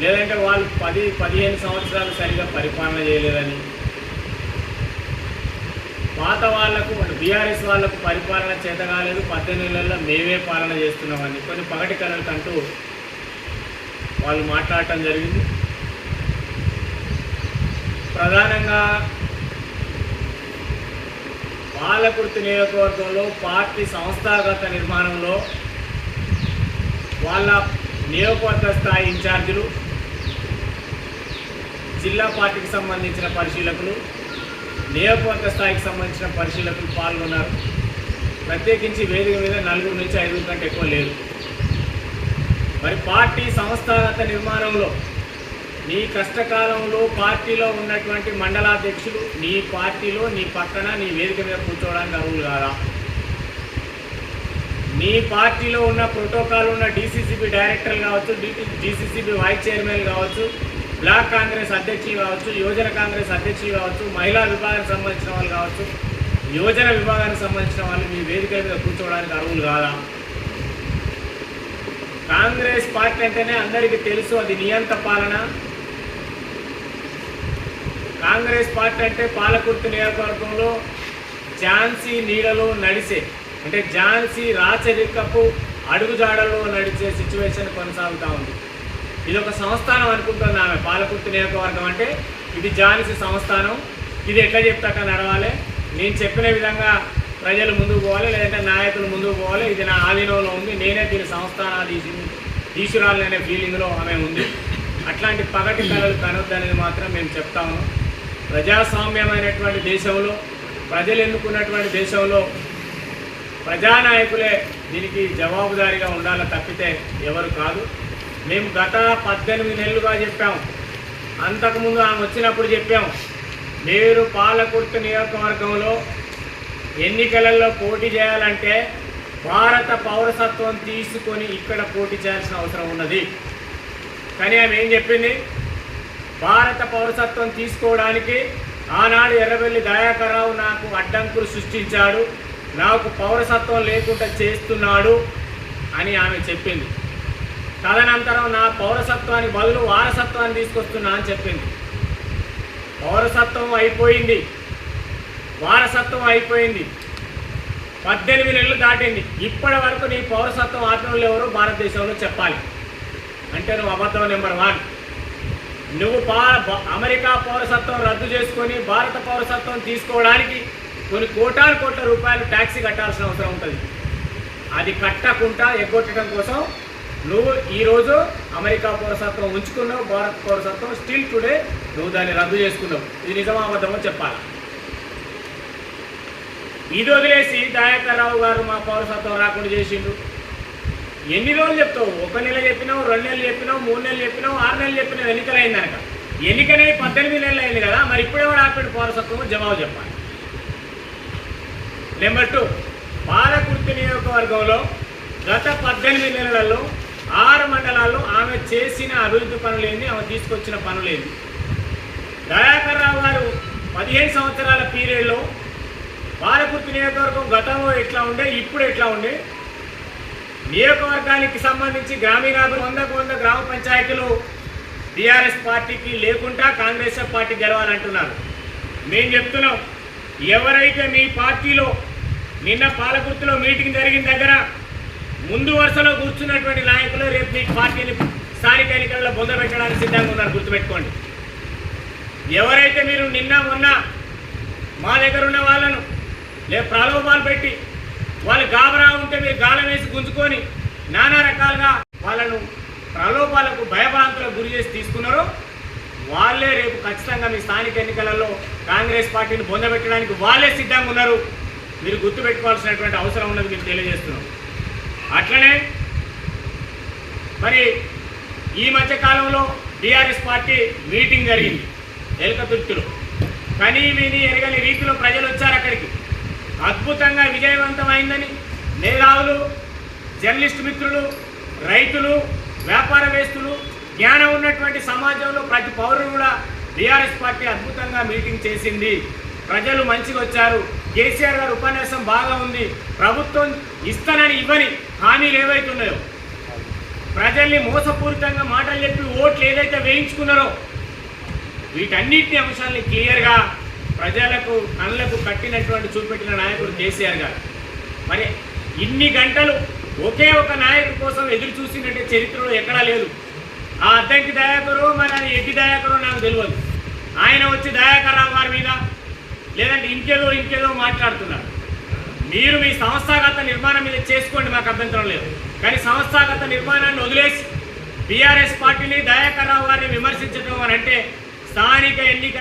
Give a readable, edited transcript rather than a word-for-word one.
లేదంటే వాళ్ళు 10-15 సంవత్సరాలు సరిగా పరిపాలన చేయలేదని, పాత వాళ్లకు బీఆర్ఎస్ వాళ్లకు పరిపాలన చేత కాలేదు, 18 నెలల్లో మేమే పాలన చేస్తున్నామని కొన్ని పగటి కళలు కంటూ వాళ్ళు మాట్లాడటం జరిగింది. ప్రధానంగా పాలకుర్తి నియోజకవర్గంలో పార్టీ సంస్థాగత నిర్మాణంలో వాళ్ళ నియోజకవర్గ స్థాయి ఇన్ఛార్జీలు, జిల్లా పార్టీకి సంబంధించిన పరిశీలకులు, నియోజకవర్గ స్థాయికి సంబంధించిన పరిశీలకులు పాల్గొన్నారు. ప్రత్యేకించి వేదిక మీద 4 నుంచి 5 కంటే ఎక్కువ లేదు. మరి పార్టీ సంస్థాగత నిర్మాణంలో నీ కష్టకాలంలో పార్టీలో ఉన్నటువంటి మండలాధ్యక్షులు నీ పార్టీలో నీ పక్కన నీ వేదిక మీద కూర్చోవడానికి అర్హులు కాదా? నీ పార్టీలో ఉన్న ప్రోటోకాల్ ఉన్న డీసీసీబీ డైరెక్టర్లు కావచ్చు, డీసీసీబీ వైస్ చైర్మన్ కావచ్చు, బ్లాక్ కాంగ్రెస్ అధ్యక్షులు కావచ్చు, యువజన కాంగ్రెస్ అధ్యక్షులు కావచ్చు, మహిళా విభాగానికి సంబంధించిన వాళ్ళు కావచ్చు, యువజన విభాగానికి సంబంధించిన వాళ్ళు మీ వేదిక మీద కూర్చోవడానికి అర్హులు కాదా? కాంగ్రెస్ పార్టీ అంటేనే అందరికీ తెలుసు అది నియంత పాలన. కాంగ్రెస్ పార్టీ అంటే పాలకుర్తి నియోజకవర్గంలో ఝాన్సీ నీడలో నడిచే, అంటే ఝాన్సీ రాచరికపు అడుగుజాడలో నడిచే సిచ్యువేషన్ కొనసాగుతూ ఉంది. ఇది ఒక సంస్థానం అనుకుంటుంది ఆమె. పాలకుర్తి నియోజకవర్గం అంటే ఇది ఝాన్సీ సంస్థానం, ఇది ఎట్లా చెప్తాక నడవాలి, నేను చెప్పిన విధంగా ప్రజలు ముందుకు పోవాలి, లేదంటే నాయకులు ముందుకు పోవాలి, ఇది నా ఆధీనంలో ఉంది, నేనే దీని సంస్థానాలు తీసుకురాలనే ఫీలింగ్లో ఆమె ఉంది. అట్లాంటి పగటి కళలు కనొద్దనేది మాత్రం మేము చెప్తాము. ప్రజాస్వామ్యమైనటువంటి దేశంలో, ప్రజలు ఎన్నుకున్నటువంటి దేశంలో ప్రజానాయకులే దీనికి జవాబుదారీగా ఉండాలి తప్పితే ఎవరు కాదు. మేము గత 18 నెలలుగా చెప్పాము, అంతకుముందు ఆమె వచ్చినప్పుడు చెప్పాము, మీరు పాలకుర్తి నియోజకవర్గంలో ఎన్నికలలో పోటీ చేయాలంటే భారత పౌరసత్వం తీసుకొని ఇక్కడ పోటీ చేయాల్సిన అవసరం ఉన్నది. కానీ ఆమె ఏం చెప్పింది, భారత పౌరసత్వం తీసుకోవడానికి ఆనాడు ఎర్రబెల్లి దయాకర్ రావు నాకు అడ్డంకులు సృష్టించాడు, నాకు పౌరసత్వం లేకుండా చేస్తున్నాడు అని ఆమె చెప్పింది. తదనంతరం నా పౌరసత్వానికి బదులు వారసత్వాన్ని తీసుకొస్తున్నా అని చెప్పింది. పౌరసత్వం అయిపోయింది, వారసత్వం అయిపోయింది, 18 నెలలు దాటింది. ఇప్పటి వరకు నీ పౌరసత్వం ఆత్మలు ఎవరో భారతదేశంలో చెప్పాలి. అంటే నువ్వు అబద్ధం నెంబర్ 1. నువ్వు అమెరికా పౌరసత్వం రద్దు చేసుకొని భారత పౌరసత్వం తీసుకోవడానికి కొన్ని కోటాను కోట్ల రూపాయలు ట్యాక్సీ కట్టాల్సిన అవసరం ఉంటుంది. అది కట్టకుండా ఎగ్గొట్టడం కోసం నువ్వు ఈరోజు అమెరికా పౌరసత్వం ఉంచుకున్నావు, భారత పౌరసత్వం స్టిల్ టుడే నువ్వు దాన్ని రద్దు చేసుకున్నావు. ఇది నిజమా అబద్ధమో చెప్పాలి. ఇది వదిలేసి దయాకర్ రావు గారు మా పౌరసత్వం రాకుండా చేసిండు. ఎన్ని రోజులు చెప్తావు? 1 నెల చెప్పినావు, 2 నెలలు చెప్పినావు, 3 నెలలు చెప్పినావు, 6 నెలలు చెప్పినావు. ఎన్నికలైంది కనుక ఎన్నికనే 18 నెలలు అయింది కదా, మరి ఇప్పుడే కూడా ఆపిన పౌరసత్వం జవాబు చెప్పాలి. నెంబర్ 2, పాలకుర్తి నియోజకవర్గంలో గత 18 నెలలలో 6 మండలాల్లో ఆమె చేసిన అభివృద్ధి పనులేంది, ఆమె తీసుకొచ్చిన పనులేంది? దయాకర్ రావు గారు 15 సంవత్సరాల పీరియడ్లో పాలకుర్తి నియోజకవర్గం గతంలో ఎట్లా ఉండే, ఇప్పుడు ఎట్లా ఉండే, నియోజకవర్గానికి సంబంధించి గ్రామీణాభివృద్ధి 100 గ్రామ పంచాయతీలు టీఆర్ఎస్ పార్టీకి లేకుండా కాంగ్రెస్ పార్టీ గెలవాలంటున్నారు. మేము చెప్తున్నాం, ఎవరైతే మీ పార్టీలో నిన్న పాలకుర్తిలో మీటింగ్ జరిగిన దగ్గర ముందు వరుసలో కూర్చున్నటువంటి నాయకులు రేపు మీ పార్టీని స్థానిక ఎన్నికల్లో పొందబెట్టడానికి సిద్ధంగా ఉన్నారు, గుర్తుపెట్టుకోండి. ఎవరైతే మీరు నిన్న మొన్న మా దగ్గర ఉన్న వాళ్ళను ప్రలోభాలు పెట్టి వాళ్ళు గాబరా ఉంటే మీరు గాలం వేసి గుంజుకొని నానా రకాలుగా వాళ్ళను ప్రలోభాలకు భయభ్రాంతులకు గురి చేసి తీసుకున్నారో వాళ్ళే రేపు ఖచ్చితంగా మీ స్థానిక ఎన్నికలలో కాంగ్రెస్ పార్టీని పొందబెట్టడానికి వాళ్ళే సిద్ధంగా ఉన్నారు. మీరు గుర్తుపెట్టుకోవాల్సినటువంటి అవసరం ఉన్నది మీకు తెలియజేస్తున్నాం. అట్లనే మరి ఈ మధ్యకాలంలో టీఆర్ఎస్ పార్టీ మీటింగ్ జరిగింది ఎలకతుర్తిలో. కనీ విని ఎరగని రీతిలో ప్రజలు వచ్చారు అక్కడికి. అద్భుతంగా విజయవంతమైందని మేధావులు, జర్నలిస్టు మిత్రులు, రైతులు, వ్యాపారవేత్తలు, జ్ఞానం ఉన్నటువంటి సమాజంలో ప్రతి పౌరుడు కూడా టీఆర్ఎస్ పార్టీ అద్భుతంగా మీటింగ్ చేసింది. ప్రజలు మంచిగా వచ్చారు. కేసీఆర్ గారు ఉపన్యాసం బాగా ఉంది. ప్రభుత్వం ఇస్తానని ఇవ్వని హామీలు ఏవైతే ఉన్నాయో ప్రజల్ని మోసపూరితంగా మాటలు చెప్పి ఓట్లు ఏదైతే వేయించుకున్నారో వీటన్నిటిని అంశాలని క్లియర్గా ప్రజలకు కళ్ళకు కట్టినటువంటి చూపెట్టిన నాయకుడు కేసీఆర్ గారు. మరి ఇన్ని గంటలు ఒకే ఒక నాయకుడి కోసం ఎదురు చూసినట్టే చరిత్రలో ఎక్కడా లేదు. ఆ అద్దంకి దయాకరో మరి అది ఎడ్డి దయాకరో నాకు తెలియదు. ఆయన వచ్చి దయాకర్ రావు గారి మీద లేదంటే ఇంకేదో మాట్లాడుతున్నారు. మీరు మీ సంస్థాగత నిర్మాణం మీద చేసుకోండి, మాకు అభ్యంతరం లేదు. కానీ సంస్థాగత నిర్మాణాన్ని వదిలేసి బీఆర్ఎస్ పార్టీని దయాకర్ రావు గారిని విమర్శించడం అని అంటే స్థానిక ఎన్నిక